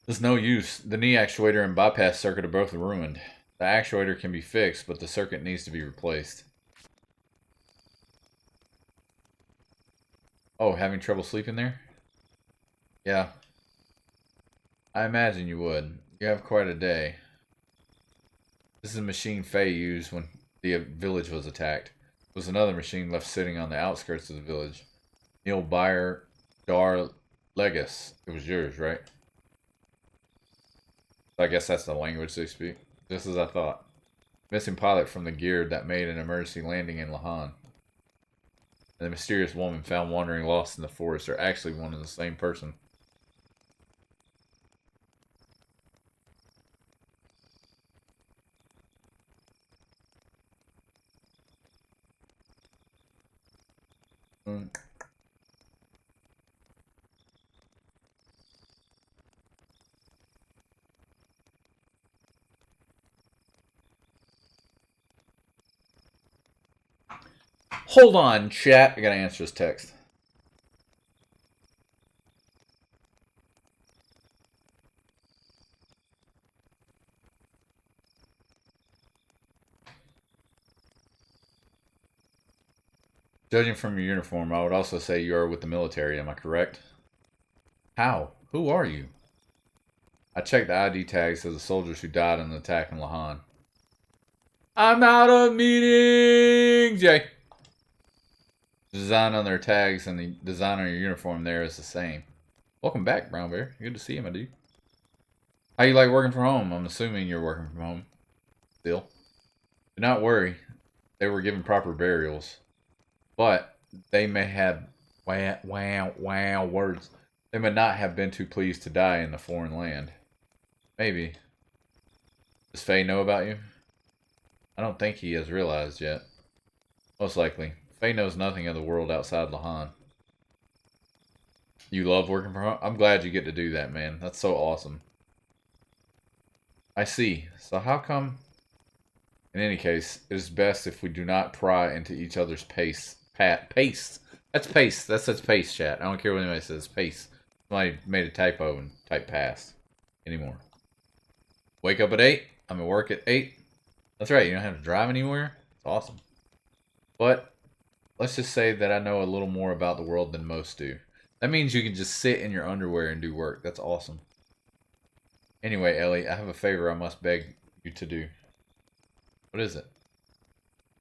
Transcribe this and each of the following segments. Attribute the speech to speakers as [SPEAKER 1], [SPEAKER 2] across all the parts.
[SPEAKER 1] There's no use. The knee actuator and bypass circuit are both ruined. The actuator can be fixed, but the circuit needs to be replaced. Oh, having trouble sleeping there? Yeah, I imagine you would. You have quite a day. This is a machine Faye used when the village was attacked. It was another machine left sitting on the outskirts of the village. Neil Bayer Dar Legis. It was yours, right? I guess that's the language they speak. Just as I thought. Missing pilot from the gear that made an emergency landing in Lahan. And the mysterious woman found wandering lost in the forest are actually one and the same person. Mm. Hold on, chat. I gotta answer this text. Judging from your uniform, I would also say you are with the military, am I correct? How? Who are you? I checked the ID tags of the soldiers who died in the attack in Lahan. I'm out of meetings! Yay! The design on their tags and the design on your uniform there is the same. Welcome back, Brown Bear. Good to see you, my dude. How you like working from home? I'm assuming you're working from home. Still. Do not worry. They were given proper burials. But they may have wow words. They may not have been too pleased to die in the foreign land. Maybe. Does Faye know about you? I don't think he has realized yet. Most likely. Faye knows nothing of the world outside Lahan. You love working from home? I'm glad you get to do that, man. That's so awesome. I see. So how come... In any case, it is best if we do not pry into each other's pace. Pace. That's pace. That says pace, chat. I don't care what anybody says. Pace. Somebody made a typo and typed pass. Anymore. Wake up at 8. I'm at work at 8. That's right. You don't have to drive anywhere. It's awesome. But let's just say that I know a little more about the world than most do. That means you can just sit in your underwear and do work. That's awesome. Anyway, Ellie, I have a favor I must beg you to do. What is it?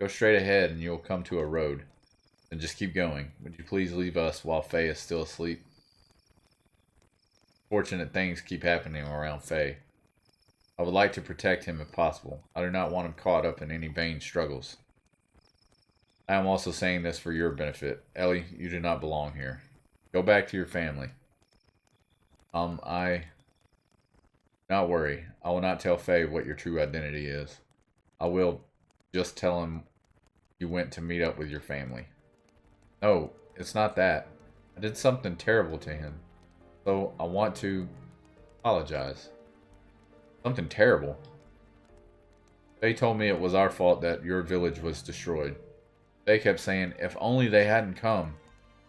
[SPEAKER 1] Go straight ahead and you'll come to a road. Then just keep going. Would you please leave us while Faye is still asleep? Fortunate things keep happening around Faye. I would like to protect him if possible. I do not want him caught up in any vain struggles. I am also saying this for your benefit. Ellie, you do not belong here. Go back to your family. Not worry. I will not tell Faye what your true identity is. I will just tell him you went to meet up with your family. No, it's not that. I did something terrible to him. So I want to apologize. Something terrible. They told me it was our fault that your village was destroyed. They kept saying, if only they hadn't come.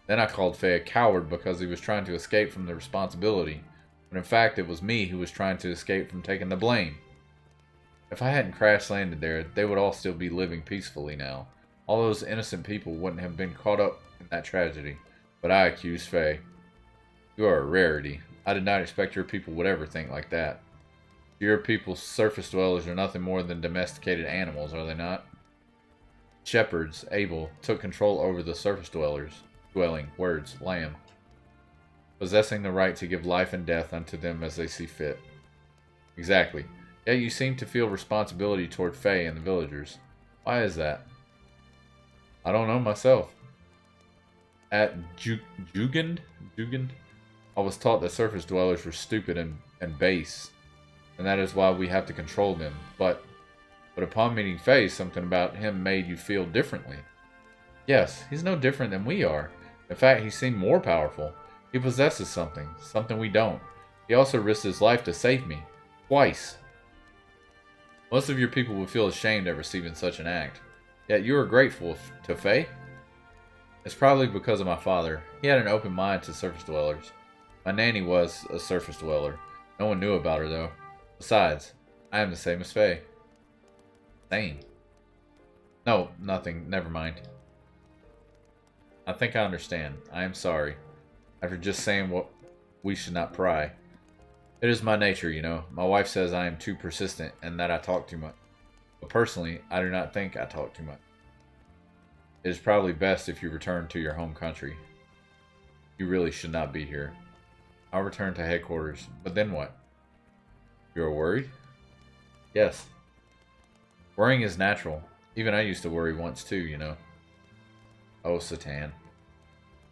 [SPEAKER 1] Then I called Faye a coward because he was trying to escape from the responsibility. But in fact, it was me who was trying to escape from taking the blame. If I hadn't crash landed there, they would all still be living peacefully now. All those innocent people wouldn't have been caught up in that tragedy. But I accuse Faye. You are a rarity. I did not expect your people would ever think like that. Your people's surface dwellers are nothing more than domesticated animals, are they not? Shepherds, Abel, took control over the surface dwelling, words, lamb, possessing the right to give life and death unto them as they see fit. Exactly. Yet you seem to feel responsibility toward Faye and the villagers. Why is that? I don't know myself. At Jugend, I was taught that surface dwellers were stupid and base, and that is why we have to control them. But upon meeting Faye, something about him made you feel differently. Yes, he's no different than we are. In fact, he seemed more powerful. He possesses something we don't. He also risked his life to save me. Twice. Most of your people would feel ashamed at receiving such an act. Yet you are grateful to Faye? It's probably because of my father. He had an open mind to surface dwellers. My nanny was a surface dweller. No one knew about her, though. Besides, I am the same as Faye. Same. No, nothing. Never mind. I think I understand. I am sorry. After just saying what we should not pry. It is my nature, you know. My wife says I am too persistent and that I talk too much. But personally, I do not think I talk too much. It is probably best if you return to your home country. You really should not be here. I'll return to headquarters, but then what? You are worried? Yes. Worrying is natural. Even I used to worry once too, you know. Oh, Satan.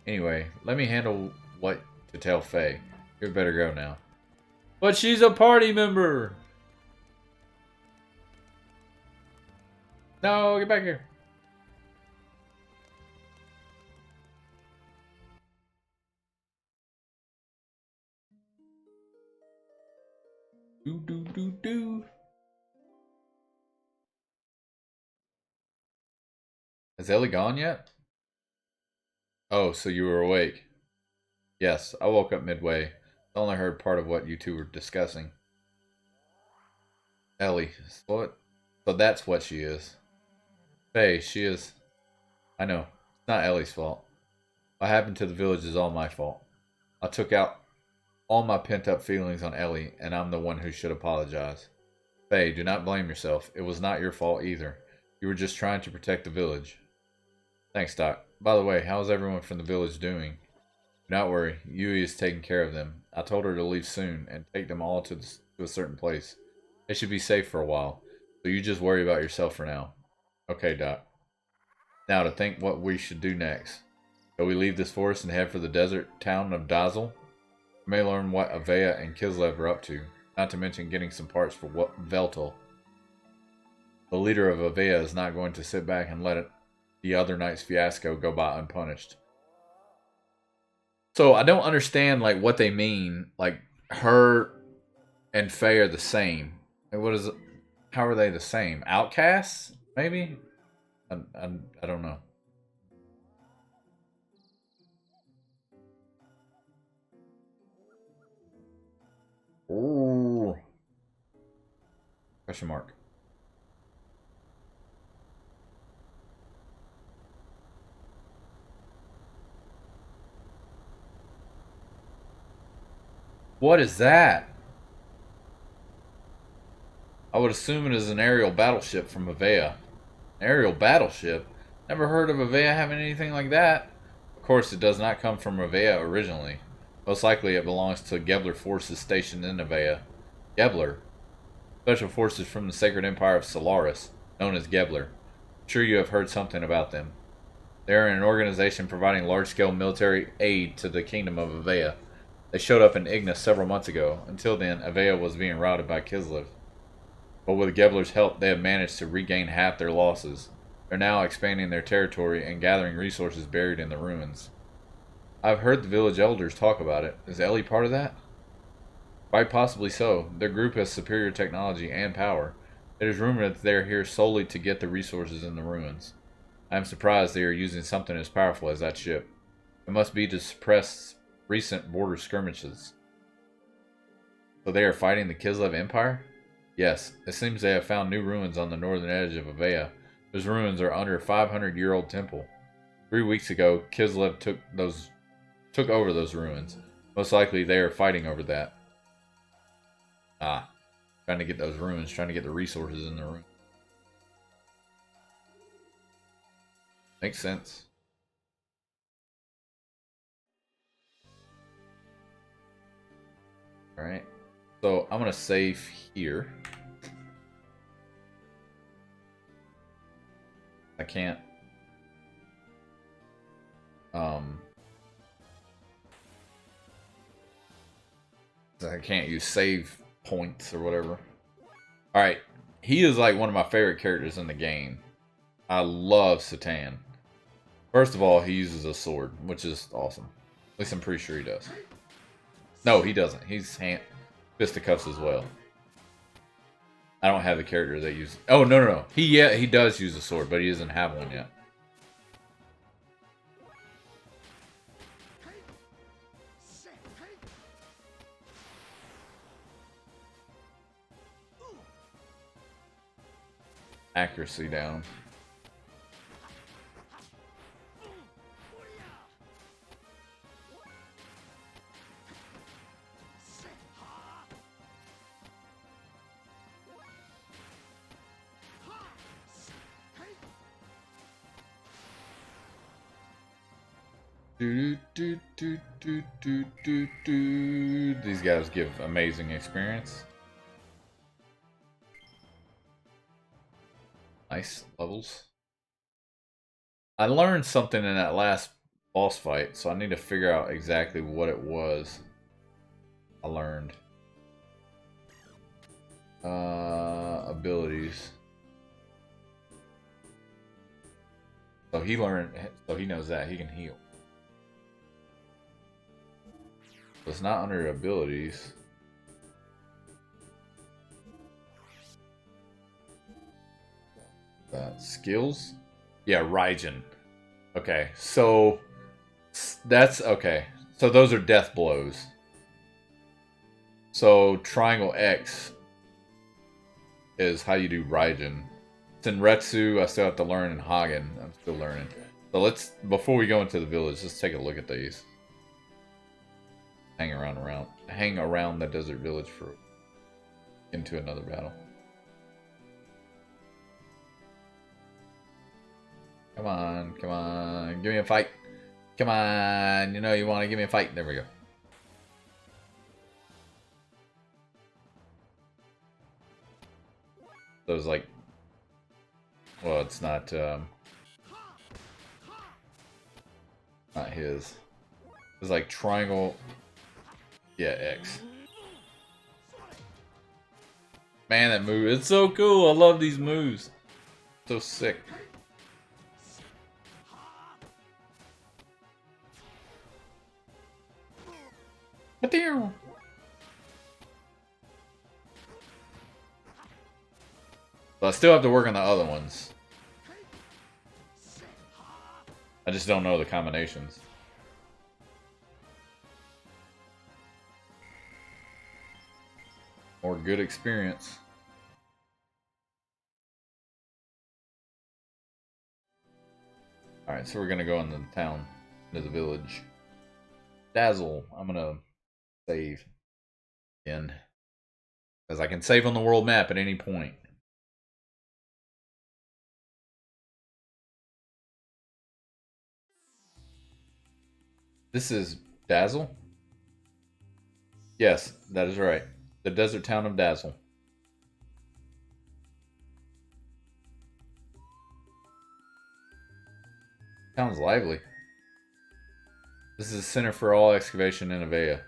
[SPEAKER 1] Anyway, let me handle what to tell Faye. You better go now. But she's a party member! No, get back here. Do do do do. Has Ellie gone yet? Oh, so you were awake. Yes, I woke up midway. I only heard part of what you two were discussing. Ellie, what? So that's what she is. Faye, she is. I know. It's not Ellie's fault. What happened to the village is all my fault. I took out all my pent-up feelings on Ellie, and I'm the one who should apologize. Faye, do not blame yourself. It was not your fault either. You were just trying to protect the village. Thanks, Doc. By the way, how's everyone from the village doing? Do not worry. Yui is taking care of them. I told her to leave soon and take them all to a certain place. They should be safe for a while, so you just worry about yourself for now. Okay, Doc. Now to think what we should do next. Shall we leave this forest and head for the desert town of Dazil? We may learn what Avea and Kislev are up to, not to mention getting some parts for Veltal. The leader of Avea is not going to sit back and let the other night's fiasco go by unpunished. So I don't understand like what they mean. Like her and Faye are the same. And what is it? How are they the same? Outcasts? Maybe? I don't know. Ooh. Question mark. What is that? I would assume it is an aerial battleship from Avea. An aerial battleship? Never heard of Avea having anything like that. Of course, it does not come from Avea originally. Most likely it belongs to Gebler forces stationed in Avea. Gebler? Special forces from the Sacred Empire of Solaris, known as Gebler. I'm sure you have heard something about them. They are an organization providing large-scale military aid to the Kingdom of Avea. They showed up in Ignis several months ago. Until then, Avea was being routed by Kislev. But with Gebler's help, they have managed to regain half their losses. They're now expanding their territory and gathering resources buried in the ruins. I've heard the village elders talk about it. Is Ellie part of that? Quite possibly so. Their group has superior technology and power. It is rumored that they are here solely to get the resources in the ruins. I am surprised they are using something as powerful as that ship. It must be to suppress recent border skirmishes. So they are fighting the Kislev Empire? Yes, it seems they have found new ruins on the northern edge of Avea. Those ruins are under a 500-year-old temple. 3 weeks ago, Kislev took over those ruins. Most likely they are fighting over that. Ah, trying to get those ruins, trying to get the resources in the room. Makes sense. Alright, so I'm going to save here. I can't. I can't use save points or whatever. Alright, he is like one of my favorite characters in the game. I love Satan. First of all, he uses a sword, which is awesome. At least I'm pretty sure he does. No, he doesn't. He's fisticuffs as well. I don't have the character that uses. Oh no. He does use a sword, but he doesn't have one yet. accuracy down. These guys give amazing experience. Nice levels. I learned something in that last boss fight, so I need to figure out exactly what it was I learned. Abilities. So he learned, so he knows that he can heal. So it's not under abilities. Skills? Yeah, Raijin. Okay, so that's okay. So those are death blows. So triangle X is how you do Raijin. Senretsu, I still have to learn, and Hagen, I'm still learning. So let's, before we go into the village, let's take a look at these. Hang around the desert village for into another battle. Come on, come on, give me a fight. Come on, you know you want to give me a fight. There we go. So it's like, well, it's not his. It's like triangle. Yeah, X. Man, that move, it's so cool. I love these moves. So sick. So I still have to work on the other ones. I just don't know the combinations. More good experience. Alright, so we're gonna go into the town, into the village. Dazil, I'm gonna save in. Because I can save on the world map at any point. This is Dazil? Yes, that is right. The desert town of Dazil. Sounds lively. This is a center for all excavation in Avea.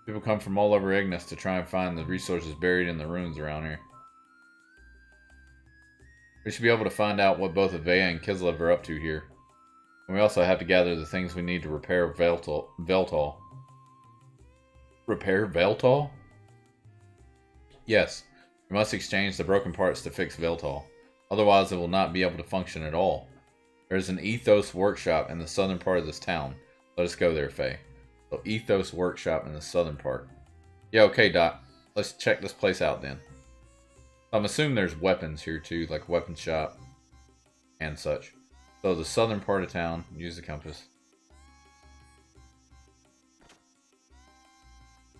[SPEAKER 1] People come from all over Ignis to try and find the resources buried in the ruins around here. We should be able to find out what both Avea and Kislev are up to here. And we also have to gather the things we need to repair Veltal. Repair Veltal? Yes, we must exchange the broken parts to fix Veltal. Otherwise, it will not be able to function at all. There is an Ethos workshop in the southern part of this town. Let us go there, Faye. So, Ethos workshop in the southern part. Yeah, okay, Doc. Let's check this place out then. I'm assuming there's weapons here too, like weapon shop and such. So, the southern part of town. Use the compass.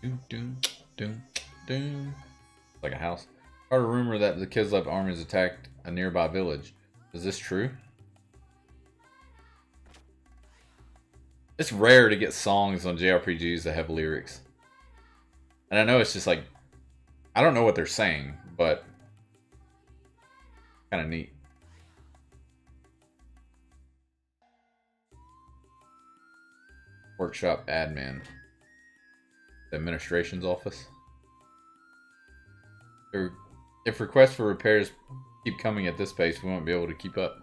[SPEAKER 1] Doom, doom, doom, doom. Like a house. I heard a rumor that the Kislev armies attacked a nearby village. Is this true? It's rare to get songs on JRPGs that have lyrics. And I know it's just like, I don't know what they're saying, but kind of neat. Workshop admin. The administration's office. If requests for repairs keep coming at this pace, we won't be able to keep up.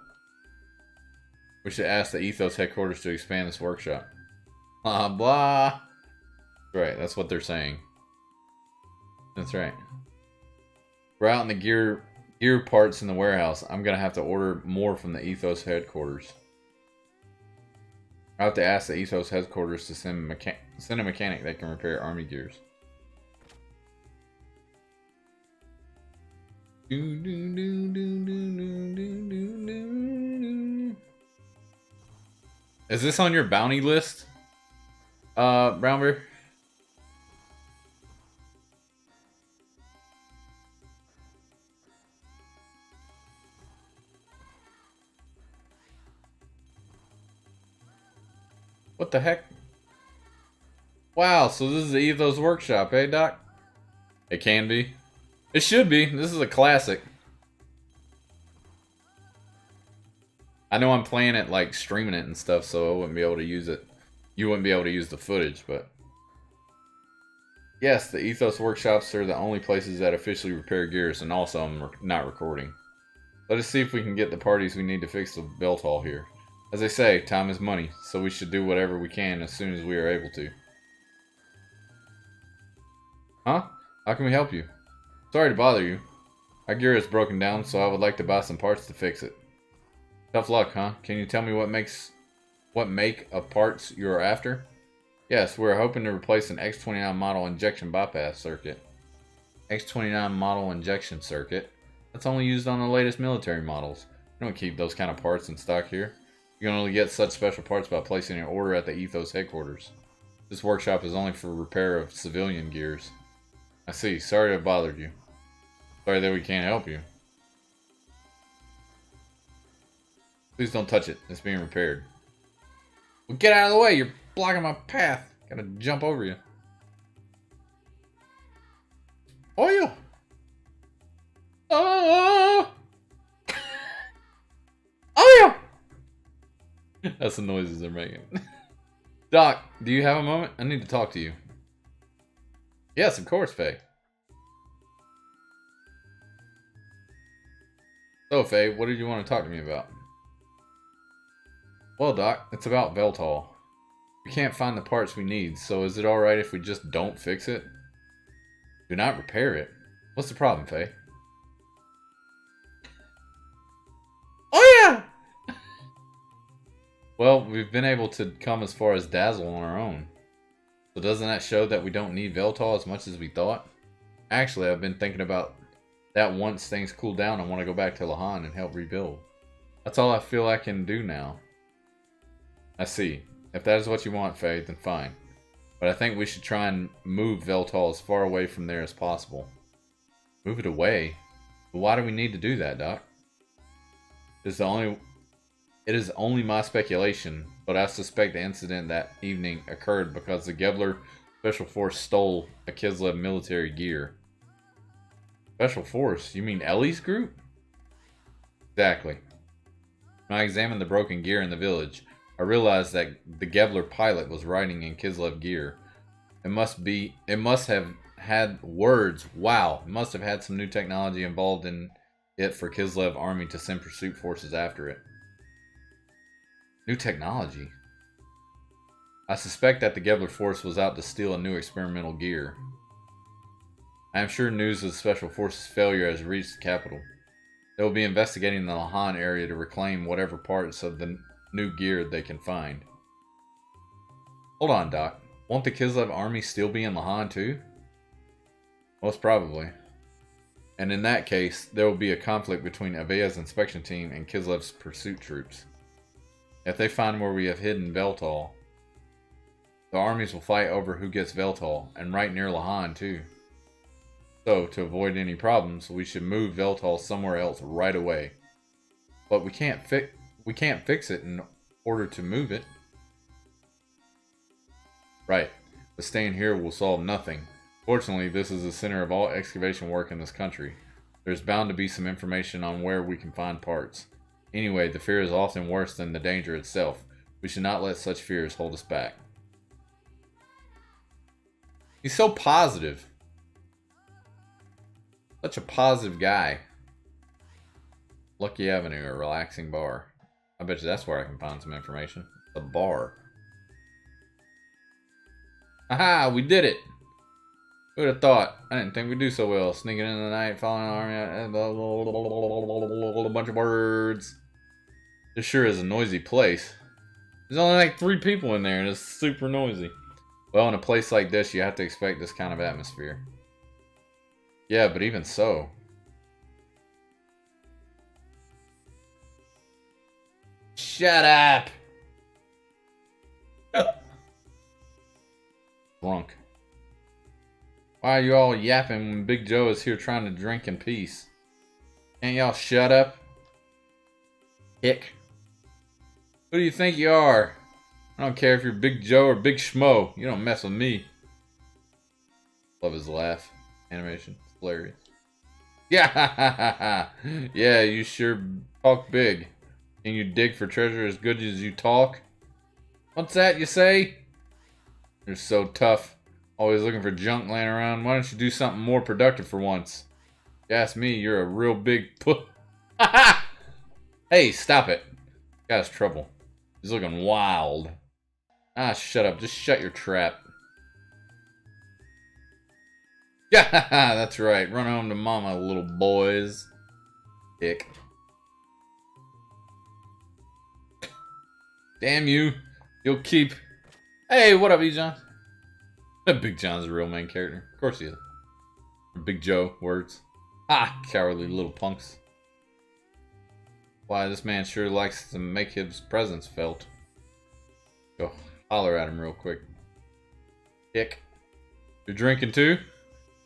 [SPEAKER 1] We should ask the Ethos headquarters to expand this workshop. Blah, blah. Right, that's what they're saying. That's right. We're out in the gear parts in the warehouse. I'm going to have to order more from the Ethos headquarters. I have to ask the Ethos headquarters to send a mechanic that can repair army gears. Is this on your bounty list, Brown Bear? What the heck? Wow, so this is the Ethos Workshop, eh, Doc? It can be. It should be. This is a classic. I know I'm playing it, like, streaming it and stuff, so I wouldn't be able to use it. You wouldn't be able to use the footage, but... Yes, the Ethos Workshops are the only places that officially repair gears, and also I'm not recording. Let us see if we can get the parties we need to fix the belt hall here. As they say, time is money, so we should do whatever we can as soon as we are able to. Huh? How can we help you? Sorry to bother you. Our gear is broken down, so I would like to buy some parts to fix it. Tough luck, huh? Can you tell me what make of parts you are after? Yes, we're hoping to replace an X29 model injection bypass circuit. X29 model injection circuit? That's only used on the latest military models. We don't keep those kind of parts in stock here. You can only get such special parts by placing an order at the Ethos headquarters. This workshop is only for repair of civilian gears. I see. Sorry I bothered you. Sorry that we can't help you. Please don't touch it. It's being repaired. Well, get out of the way. You're blocking my path. Gotta jump over you. Oil! Oh! Oil! That's the noises they're making. Doc, do you have a moment? I need to talk to you. Yes, of course, Faye. So, Faye, what did you want to talk to me about? Well, Doc, it's about Veltal. We can't find the parts we need, so is it alright if we just don't fix it? Do not repair it. What's the problem, Faye? Oh yeah! Well, we've been able to come as far as Dazil on our own. So doesn't that show that we don't need Veltal as much as we thought? Actually, I've been thinking about that once things cool down, I want to go back to Lahan and help rebuild. That's all I feel I can do now. I see. If that is what you want, Faye, then fine. But I think we should try and move Veltal as far away from there as possible. Move it away? But why do we need to do that, Doc? It is only my speculation, but I suspect the incident that evening occurred because the Gebler Special Force stole a Kislev military gear. Special Force? You mean Ellie's group? Exactly. When I examined the broken gear in the village, I realized that the Gebler pilot was riding in Kislev gear. It must have had words. Wow. It must have had some new technology involved in it for Kislev army to send pursuit forces after it. New technology? I suspect that the Gebler force was out to steal a new experimental gear. I am sure news of the Special Forces' failure has reached the capital. They will be investigating the Lahan area to reclaim whatever parts of the new gear they can find. Hold on, Doc. Won't the Kislev army still be in Lahan too? Most probably. And in that case, there will be a conflict between Avea's inspection team and Kislev's pursuit troops. If they find where we have hidden Veltal, the armies will fight over who gets Veltal, and right near Lahan too. So, to avoid any problems, we should move Veltal somewhere else right away. But we can't fix it in order to move it. Right, but staying here will solve nothing. Fortunately, this is the center of all excavation work in this country. There's bound to be some information on where we can find parts. Anyway, the fear is often worse than the danger itself. We should not let such fears hold us back. He's so positive. Such a positive guy. Lucky Avenue, a relaxing bar. I bet you that's where I can find some information. A bar. Aha, we did it! Who would have thought? I didn't think we'd do so well. Sneaking in the night, following an army, a bunch of words. This sure is a noisy place. There's only like 3 people in there and it's super noisy. Well, in a place like this, you have to expect this kind of atmosphere. Yeah, but even so. Shut up! Drunk. Why are you all yapping when Big Joe is here trying to drink in peace? Can't y'all shut up? Hick. Who do you think you are? I don't care if you're Big Joe or Big Schmo. You don't mess with me. Love his laugh. Animation. It's hilarious. Yeah, yeah, you sure talk big. Can you dig for treasure as good as you talk? What's that you say? You're so tough. Always looking for junk laying around. Why don't you do something more productive for once? If you ask me, you're a real big Hey, stop it. Got us trouble. He's looking wild. Ah, shut up. Just shut your trap. Yeah, that's right. Run home to mama, little boys. Dick. Damn you. You'll keep... Hey, what up, E-John? Big John's a real main character. Of course he is. Big Joe, words. Ah, cowardly little punks. Why, this man sure likes to make his presence felt. Go holler at him real quick. Dick. You're drinking too?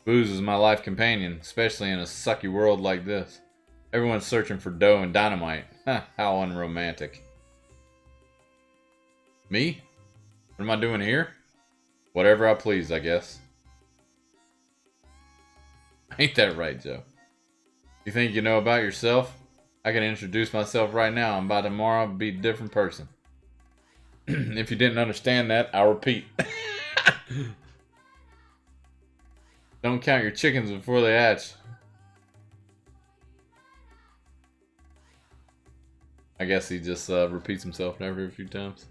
[SPEAKER 1] Booze is my life companion, especially in a sucky world like this. Everyone's searching for dough and dynamite. Huh, how unromantic. Me? What am I doing here? Whatever I please, I guess. Ain't that right, Joe? You think you know about yourself? I can introduce myself right now, and by tomorrow I'll be a different person. If you didn't understand that, I'll repeat. Don't count your chickens before they hatch. I guess he just repeats himself every few times.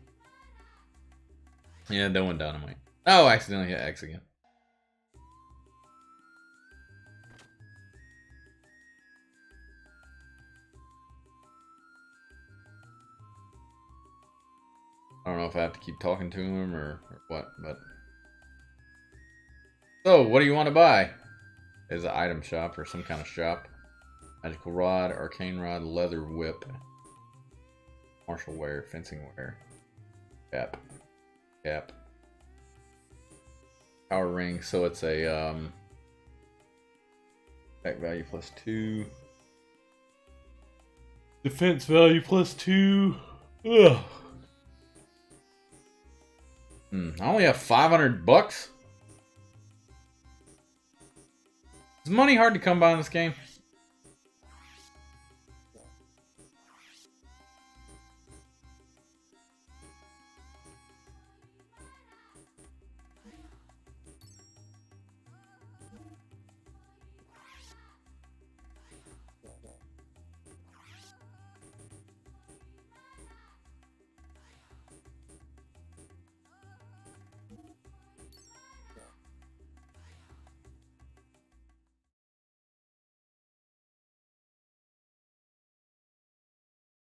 [SPEAKER 1] Yeah, don't want dynamite. Oh, accidentally hit X again. I don't know if I have to keep talking to him or what, but... So, what do you want to buy? There's an item shop or some kind of shop. Magical rod, arcane rod, leather whip. Martial wear, fencing wear. Cap. Cap. Power ring, so it's a attack value +2. Defense value +2. Ugh. I only have $500. Is money hard to come by in this game?